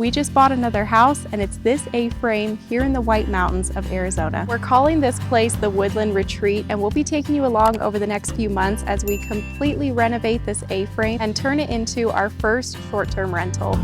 We just bought another house and it's this A-frame here in the White Mountains of Arizona. We're calling this place the Woodland Retreat, and we'll be taking you along over the next few months as we completely renovate this A-frame and turn it into our first short-term rental.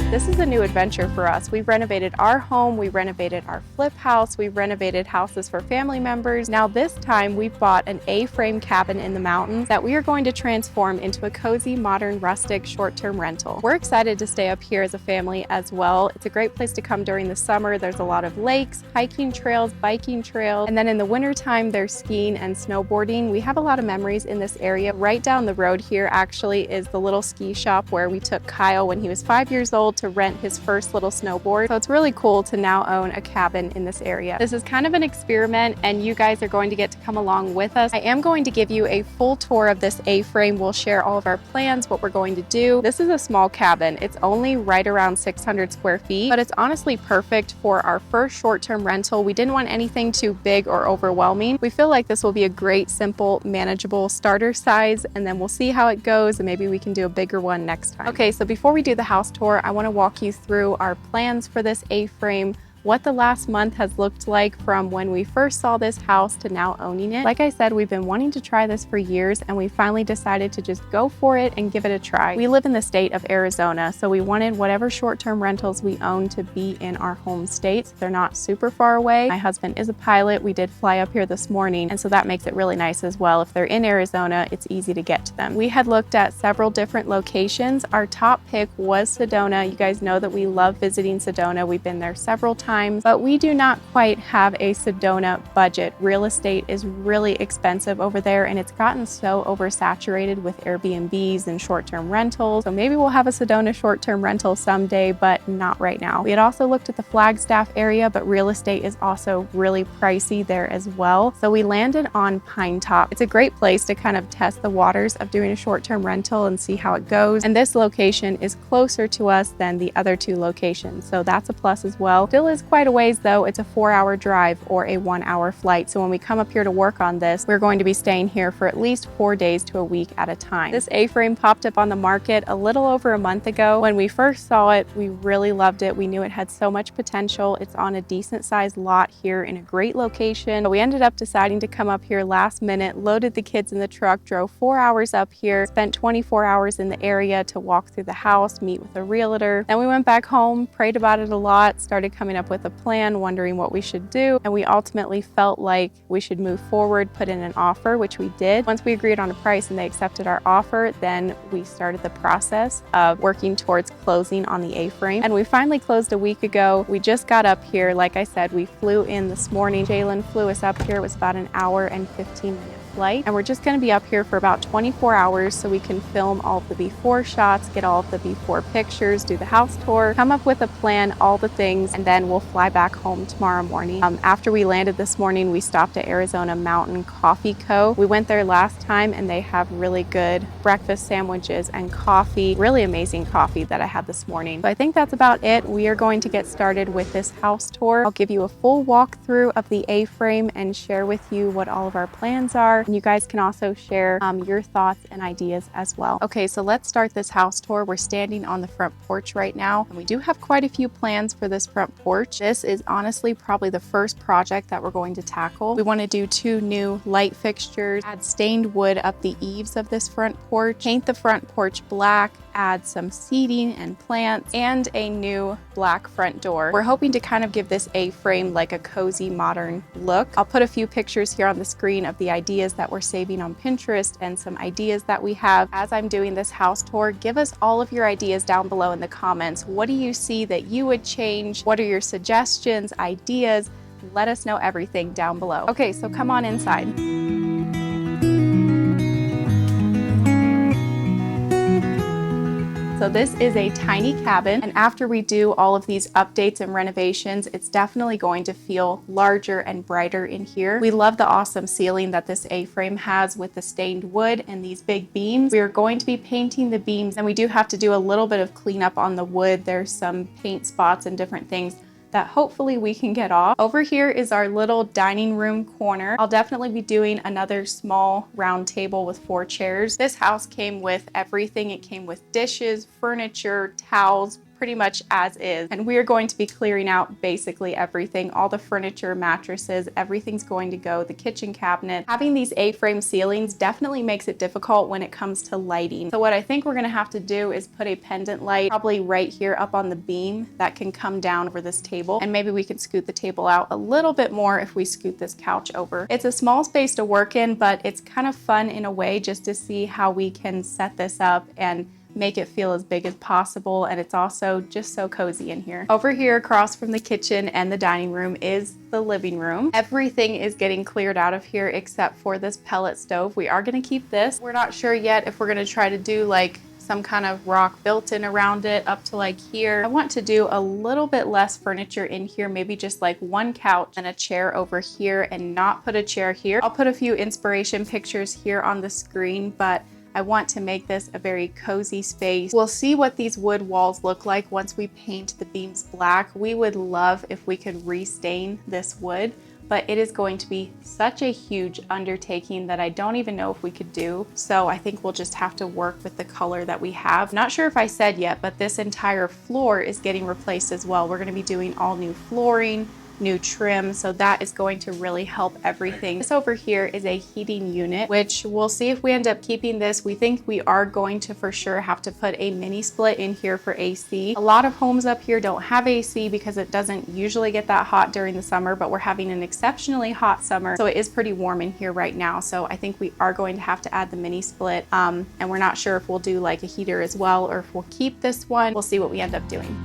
This is a new adventure for us. We've renovated our home, we renovated our flip house, we've renovated houses for family members. Now this time we've bought an A-frame cabin in the mountains that we are going to transform into a cozy, modern, rustic, short-term rental. We're excited to stay up here as a family as well. It's a great place to come during the summer. There's a lot of lakes, hiking trails, biking trails, and then in the wintertime there's skiing and snowboarding. We have a lot of memories in this area. Right down the road here actually is the little ski shop where we took Kyle when he was 5 years old to rent his first little snowboard. So it's really cool to now own a cabin in this area. This is kind of an experiment and you guys are going to get to come along with us. I am going to give you a full tour of this A-frame. We'll share all of our plans, what we're going to do. This is a small cabin. It's only right around 600 square feet, but it's honestly perfect for our first short-term rental. We didn't want anything too big or overwhelming. We feel like this will be a great, simple, manageable starter size, and then we'll see how it goes and maybe we can do a bigger one next time. Okay, so before we do the house tour, I want to walk you through our plans for this A-frame, what the last month has looked like from when we first saw this house to now owning it. Like I said, we've been wanting to try this for years and we finally decided to just go for it and give it a try. We live in the state of Arizona, so we wanted whatever short-term rentals we own to be in our home state. They're not super far away. My husband is a pilot. We did fly up here this morning, and so that makes it really nice as well. If they're in Arizona, it's easy to get to them. We had looked at several different locations. Our top pick was Sedona. You guys know that we love visiting Sedona. We've been there several times, but we do not quite have a Sedona budget. Real estate is really expensive over there and it's gotten so oversaturated with Airbnbs and short-term rentals. So maybe we'll have a Sedona short-term rental someday, but not right now. We had also looked at the Flagstaff area, but real estate is also really pricey there as well. So we landed on Pine Top. It's a great place to kind of test the waters of doing a short-term rental and see how it goes. And this location is closer to us than the other two locations, so that's a plus as well. Still is quite a ways though. It's a 4-hour drive or a 1-hour flight. So when we come up here to work on this, we're going to be staying here for at least 4 days to a week at a time. This A-frame popped up on the market a little over a month ago. When we first saw it, we really loved it. We knew it had so much potential. It's on a decent sized lot here in a great location. But we ended up deciding to come up here last minute, loaded the kids in the truck, drove 4 hours up here, spent 24 hours in the area to walk through the house, meet with a realtor. Then we went back home, prayed about it a lot, started coming up with a plan, wondering what we should do, and we ultimately felt like we should move forward, put in an offer, which we did. Once we agreed on a price and they accepted our offer, then we started the process of working towards closing on the A-frame, and we finally closed a week ago. We just got up here. Like I said, we flew in this morning. Jalen flew us up here. It was about an hour and 15-minute flight, and we're just going to be up here for about 24 hours so we can film all of the before shots, get all of the before pictures, do the house tour, come up with a plan, all the things, and then we'll fly back home tomorrow morning. After we landed this morning, we stopped at Arizona Mountain Coffee Co. We went there last time and they have really good breakfast sandwiches and coffee, really amazing coffee that I had this morning. So I think that's about it. We are going to get started with this house tour. I'll give you a full walkthrough of the A-frame and share with you what all of our plans are. And you guys can also share your thoughts and ideas as well. Okay, so let's start this house tour. We're standing on the front porch right now, and we do have quite a few plans for this front porch. This is honestly probably the first project that we're going to tackle. We want to do 2 new light fixtures, add stained wood up the eaves of this front porch, paint the front porch black, add some seating and plants, and a new black front door. We're hoping to kind of give this A-frame like a cozy modern look. I'll put a few pictures here on the screen of the ideas that we're saving on Pinterest and some ideas that we have. As I'm doing this house tour, give us all of your ideas down below in the comments. What do you see that you would change? What are your suggestions, ideas? Let us know everything down below. Okay, so come on inside. So this is a tiny cabin, and after we do all of these updates and renovations, it's definitely going to feel larger and brighter in here. We love the awesome ceiling that this A-frame has with the stained wood and these big beams. We are going to be painting the beams, and we do have to do a little bit of cleanup on the wood. There's some paint spots and different things that hopefully we can get off. Over here is our little dining room corner. I'll definitely be doing another small round table with 4 chairs. This house came with everything. It came with dishes, furniture, towels, pretty much as is. And we are going to be clearing out basically everything, all the furniture, mattresses, everything's going to go, the kitchen cabinet. Having these A-frame ceilings definitely makes it difficult when it comes to lighting. So what I think we're gonna have to do is put a pendant light probably right here up on the beam that can come down over this table. And maybe we can scoot the table out a little bit more if we scoot this couch over. It's a small space to work in, but it's kind of fun in a way just to see how we can set this up and make it feel as big as possible, and it's also just so cozy in here. Over here across from the kitchen and the dining room is the living room. Everything is getting cleared out of here except for this pellet stove. We are going to keep this. We're not sure yet if we're going to try to do like some kind of rock built in around it up to like here. I want to do a little bit less furniture in here, maybe just like 1 couch and a chair over here and not put a chair here. I'll put a few inspiration pictures here on the screen, but I want to make this a very cozy space. We'll see what these wood walls look like once we paint the beams black. We would love if we could restain this wood, but it is going to be such a huge undertaking that I don't even know if we could do. So I think we'll just have to work with the color that we have. Not sure if I said yet, but this entire floor is getting replaced as well. We're going to be doing all new flooring, new trim, so that is going to really help everything. This over here is a heating unit, which we'll see if we end up keeping this. We think we are going to for sure have to put a mini split in here for AC. A lot of homes up here don't have AC because it doesn't usually get that hot during the summer, but we're having an exceptionally hot summer, so it is pretty warm in here right now. So I think we are going to have to add the mini split, and we're not sure if we'll do like a heater as well or if we'll keep this one. We'll see what we end up doing.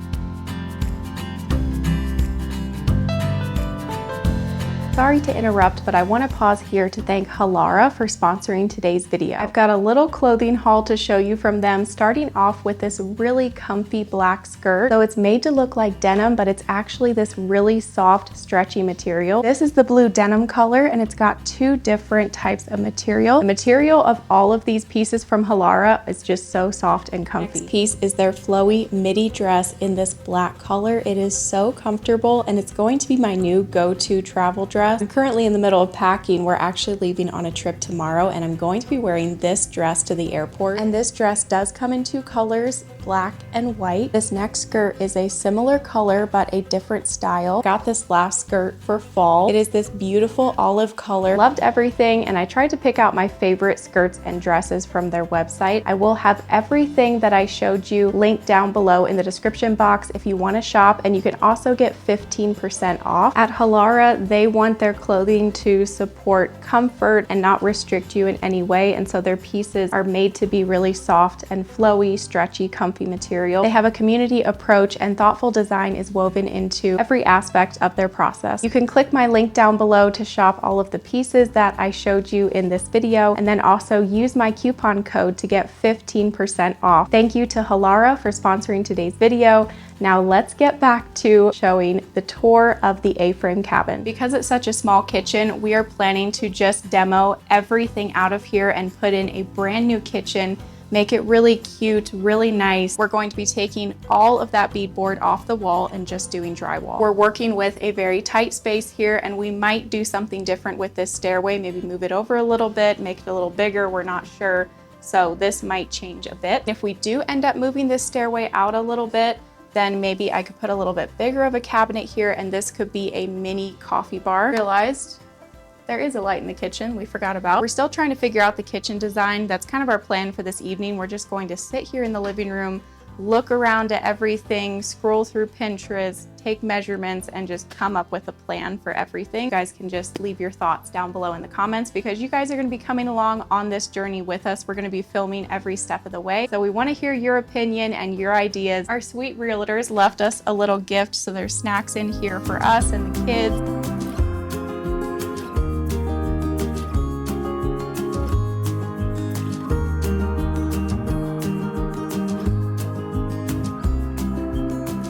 Sorry to interrupt, but I want to pause here to thank Halara for sponsoring today's video. I've got a little clothing haul to show you from them, starting off with this really comfy black skirt. So it's made to look like denim, but it's actually this really soft, stretchy material. This is the blue denim color, and it's got 2 different types of material. The material of all of these pieces from Halara is just so soft and comfy. Next piece is their flowy midi dress in this black color. It is so comfortable, and it's going to be my new go-to travel dress. I'm currently in the middle of packing. We're actually leaving on a trip tomorrow, and I'm going to be wearing this dress to the airport. And this dress does come in 2 colors, black and white. This next skirt is a similar color, but a different style. Got this last skirt for fall. It is this beautiful olive color. Loved everything, and I tried to pick out my favorite skirts and dresses from their website. I will have everything that I showed you linked down below in the description box if you want to shop, and you can also get 15% off. At Halara, they want their clothing to support comfort and not restrict you in any way, and so their pieces are made to be really soft and flowy, stretchy, comfy material. They have a community approach, and thoughtful design is woven into every aspect of their process. You can click my link down below to shop all of the pieces that I showed you in this video, and then also use my coupon code to get 15% off. Thank you to Halara for sponsoring today's video. Now let's get back to showing the tour of the A-frame cabin. Because it's such a small kitchen, we are planning to just demo everything out of here and put in a brand new kitchen, make it really cute, really nice. We're going to be taking all of that beadboard off the wall and just doing drywall. We're working with a very tight space here, and we might do something different with this stairway, maybe move it over a little bit, make it a little bigger, we're not sure. So this might change a bit. If we do end up moving this stairway out a little bit, then maybe I could put a little bit bigger of a cabinet here, and this could be a mini coffee bar. Realized there is a light in the kitchen we forgot about. We're still trying to figure out the kitchen design. That's kind of our plan for this evening. We're just going to sit here in the living room, look around at everything, scroll through Pinterest, take measurements, and just come up with a plan for everything. You guys can just leave your thoughts down below in the comments, because you guys are going to be coming along on this journey with us. We're going to be filming every step of the way, so we want to hear your opinion and your ideas. Our sweet realtors left us a little gift, so there's snacks in here for us and the kids.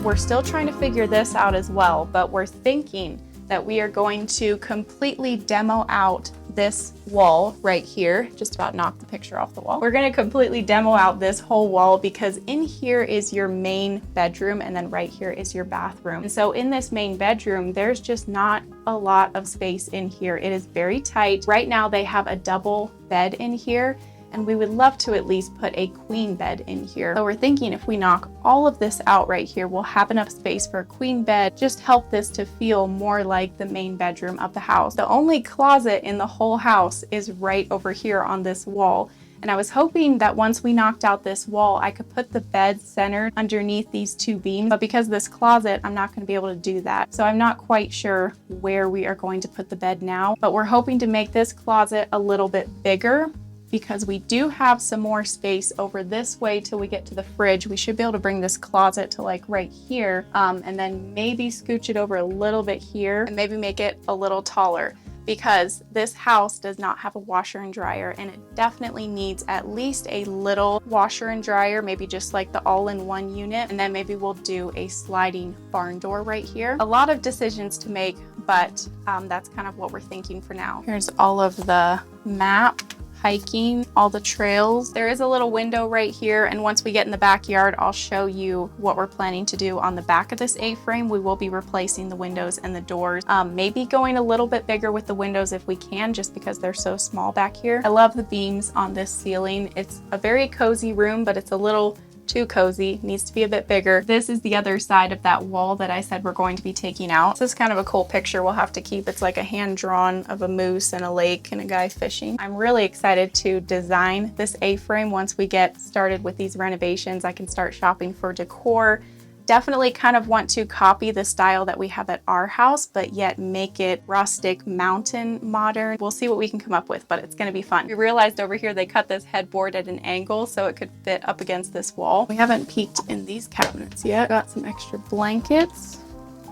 We're still trying to figure this out as well, but we're thinking that we are going to completely demo out this wall right here. Just about knocked the picture off the wall. We're gonna completely demo out this whole wall because in here is your main bedroom and then right here is your bathroom. And so in this main bedroom, there's just not a lot of space in here. It is very tight. Right now they have a double bed in here, and we would love to at least put a queen bed in here. So we're thinking if we knock all of this out right here, we'll have enough space for a queen bed, just help this to feel more like the main bedroom of the house. The only closet in the whole house is right over here on this wall. And I was hoping that once we knocked out this wall, I could put the bed centered underneath these two beams. But because of this closet, I'm not gonna be able to do that. So I'm not quite sure where we are going to put the bed now, but we're hoping to make this closet a little bit bigger, because we do have some more space over this way till we get to the fridge. We should be able to bring this closet to like right here, and then maybe scooch it over a little bit here and maybe make it a little taller, because this house does not have a washer and dryer, and it definitely needs at least a little washer and dryer, maybe just like the all-in-one unit, and then maybe we'll do a sliding barn door right here. A lot of decisions to make, but that's kind of what we're thinking for now. Here's all of the map, hiking, all the trails. There is a little window right here, and once we get in the backyard, I'll show you what we're planning to do on the back of this A-frame. We will be replacing the windows and the doors, maybe going a little bit bigger with the windows if we can, just because they're so small back here. I love the beams on this ceiling. It's a very cozy room, but it's a little too cozy, needs to be a bit bigger. This is the other side of that wall that I said we're going to be taking out. This is kind of a cool picture we'll have to keep. It's like a hand drawn of a moose and a lake and a guy fishing. I'm really excited to design this A-frame. Once we get started with these renovations, I can start shopping for decor. Definitely kind of want to copy the style that we have at our house, but yet make it rustic, mountain, modern. We'll see what we can come up with, but it's gonna be fun. We realized over here they cut this headboard at an angle so it could fit up against this wall. We haven't peeked in these cabinets yet. Got some extra blankets,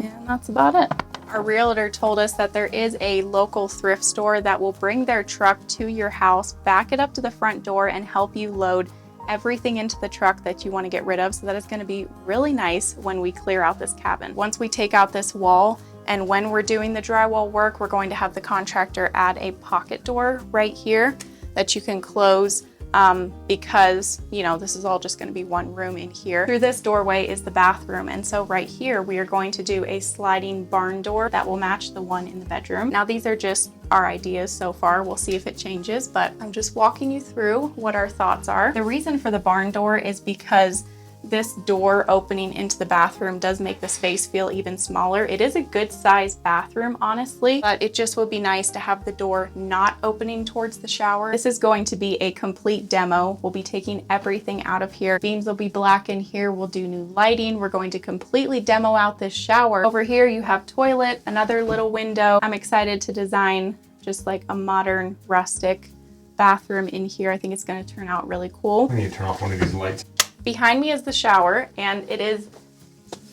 and that's about it. Our realtor told us that there is a local thrift store that will bring their truck to your house, back it up to the front door, and help you load everything into the truck that you want to get rid of, so that it's going to be really nice when we clear out this cabin. Once we take out this wall, and when we're doing the drywall work, we're going to have the contractor add a pocket door right here that you can close, because, you know, this is all just going to be one room in here. Through this doorway is the bathroom, and so right here we are going to do a sliding barn door that will match the one in the bedroom. Now these are just our ideas so far. We'll see if it changes, but I'm just walking you through what our thoughts are. The reason for the barn door is because this door opening into the bathroom does make the space feel even smaller. It is a good sized bathroom, honestly, but it just would be nice to have the door not opening towards the shower. This is going to be a complete demo. We'll be taking everything out of here. Beams will be black in here. We'll do new lighting. We're going to completely demo out this shower. Over here you have toilet, another little window. I'm excited to design just like a modern, rustic bathroom in here. I think it's going to turn out really cool. I need to turn off one of these lights. Behind me is the shower, and it is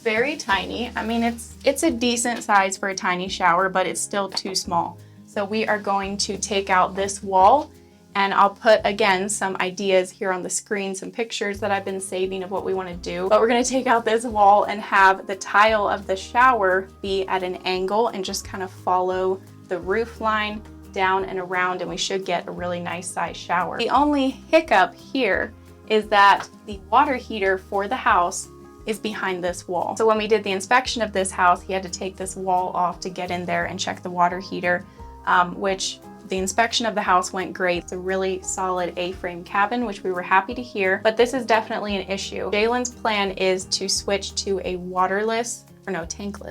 very tiny. I mean, it's a decent size for a tiny shower, but it's still too small. So we are going to take out this wall, and I'll put, again, some ideas here on the screen, some pictures that I've been saving of what we want to do. But we're going to take out this wall and have the tile of the shower be at an angle and just kind of follow the roof line down and around, and we should get a really nice size shower. The only hiccup here is that the water heater for the house is behind this wall. So when we did the inspection of this house, he had to take this wall off to get in there and check the water heater, which the inspection of the house went great. It's a really solid A-frame cabin, which we were happy to hear, but this is definitely an issue. Jalen's plan is to switch to a tankless.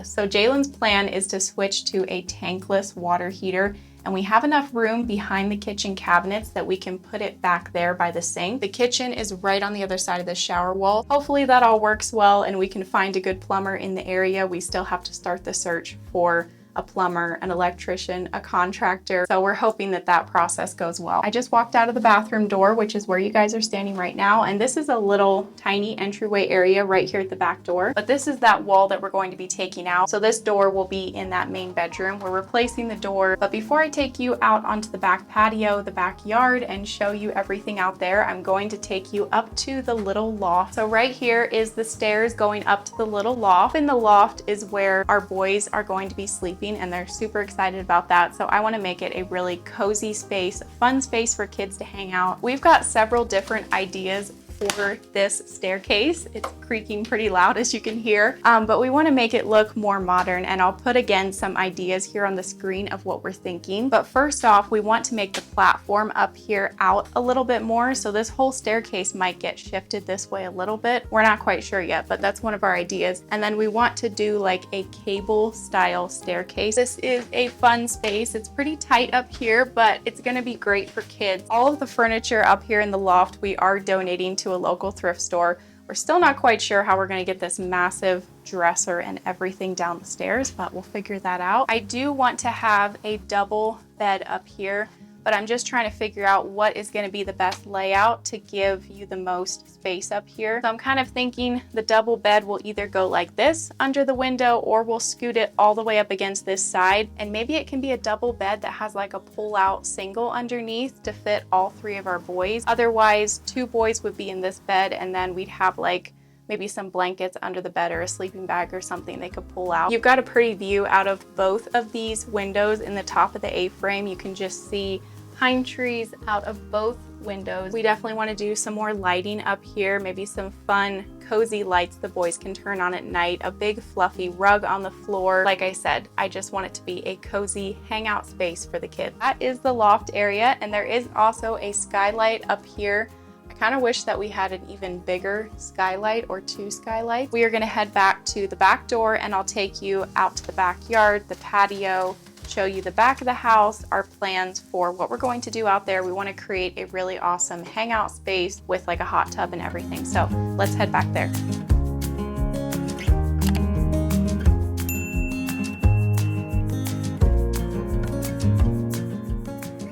So Jalen's plan is to switch to a tankless water heater, and we have enough room behind the kitchen cabinets that we can put it back there by the sink. The kitchen is right on the other side of the shower wall. Hopefully that all works well and we can find a good plumber in the area. We still have to start the search for a plumber, an electrician, a contractor. So we're hoping that that process goes well. I just walked out of the bathroom door, which is where you guys are standing right now. And this is a little tiny entryway area right here at the back door. But this is that wall that we're going to be taking out. So this door will be in that main bedroom. We're replacing the door. But before I take you out onto the back patio, the backyard, and show you everything out there, I'm going to take you up to the little loft. So right here is the stairs going up to the little loft. In the loft is where our boys are going to be sleeping sleeping and they're super excited about that. So I want to make it a really cozy space, fun space for kids to hang out. We've got several different ideas for this staircase. It's creaking pretty loud, as you can hear, but we want to make it look more modern, and I'll put again some ideas here on the screen of what we're thinking. But first off, we want to make the platform up here out a little bit more, so this whole staircase might get shifted this way a little bit. We're not quite sure yet, but that's one of our ideas. And then we want to do like a cable style staircase. This is a fun space. It's pretty tight up here, but it's going to be great for kids. All of the furniture up here in the loft we are donating to a local thrift store. We're still not quite sure how we're going to get this massive dresser and everything down the stairs, but we'll figure that out. I do want to have a double bed up here, but I'm just trying to figure out what is going to be the best layout to give you the most space up here. So I'm kind of thinking the double bed will either go like this under the window, or we'll scoot it all the way up against this side, and maybe it can be a double bed that has like a pull-out single underneath to fit all three of our boys. Otherwise, 2 boys would be in this bed, and then we'd have like maybe some blankets under the bed or a sleeping bag or something they could pull out. You've got a pretty view out of both of these windows. In the top of the A-frame, you can just see pine trees out of both windows. We definitely want to do some more lighting up here, maybe some fun, cozy lights the boys can turn on at night, a big fluffy rug on the floor. Like I said, I just want it to be a cozy hangout space for the kids. That is the loft area, and there is also a skylight up here. I kind of wish that we had an even bigger skylight or 2 skylights. We are going to head back to the back door, and I'll take you out to the backyard, the patio, show you the back of the house, our plans for what we're going to do out there. We want to create a really awesome hangout space with like a hot tub and everything. So let's head back there.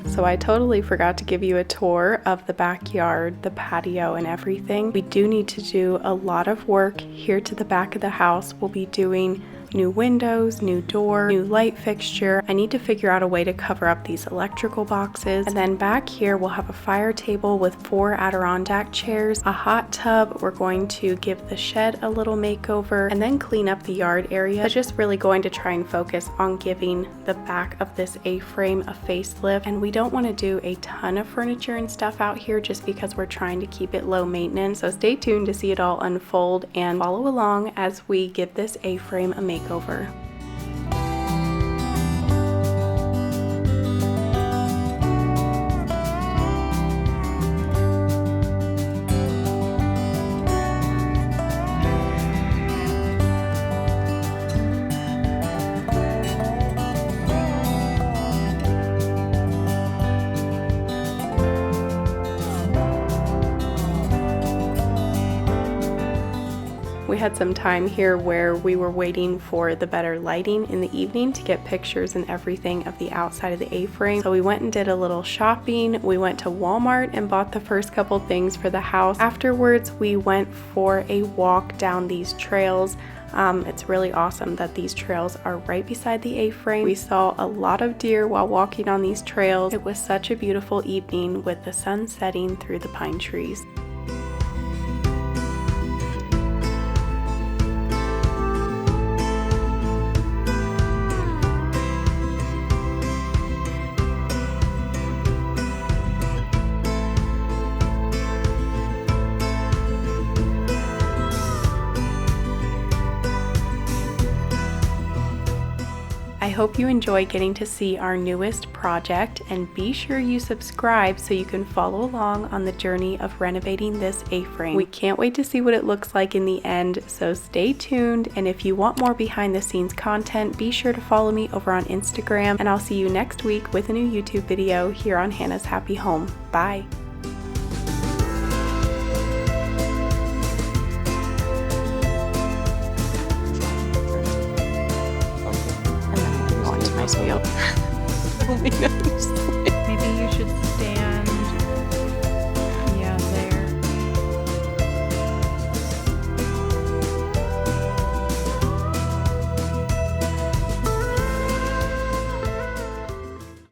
So I totally forgot to give you a tour of the backyard, the patio, and everything. We do need to do a lot of work here to the back of the house. We'll be doing new windows, new door, new light fixture. I need to figure out a way to cover up these electrical boxes. And then back here we'll have a fire table with 4 Adirondack chairs, a hot tub. We're going to give the shed a little makeover and then clean up the yard area. But just really going to try and focus on giving the back of this A-frame a facelift. And we don't want to do a ton of furniture and stuff out here just because we're trying to keep it low maintenance. So stay tuned to see it all unfold and follow along as we give this A-frame a makeover. We had some time here where we were waiting for the better lighting in the evening to get pictures and everything of the outside of the A-frame. So we went and did a little shopping. We went to Walmart and bought the first couple things for the house. Afterwards, we went for a walk down these trails. It's really awesome that these trails are right beside the A-frame. We saw a lot of deer while walking on these trails. It was such a beautiful evening with the sun setting through the pine trees. I hope you enjoy getting to see our newest project, and be sure you subscribe so you can follow along on the journey of renovating this A-frame. We can't wait to see what it looks like in the end, so stay tuned. And if you want more behind the scenes content, be sure to follow me over on Instagram, and I'll see you next week with a new YouTube video here on Hannah's Happy Home. Bye! Wheel. Maybe you should stay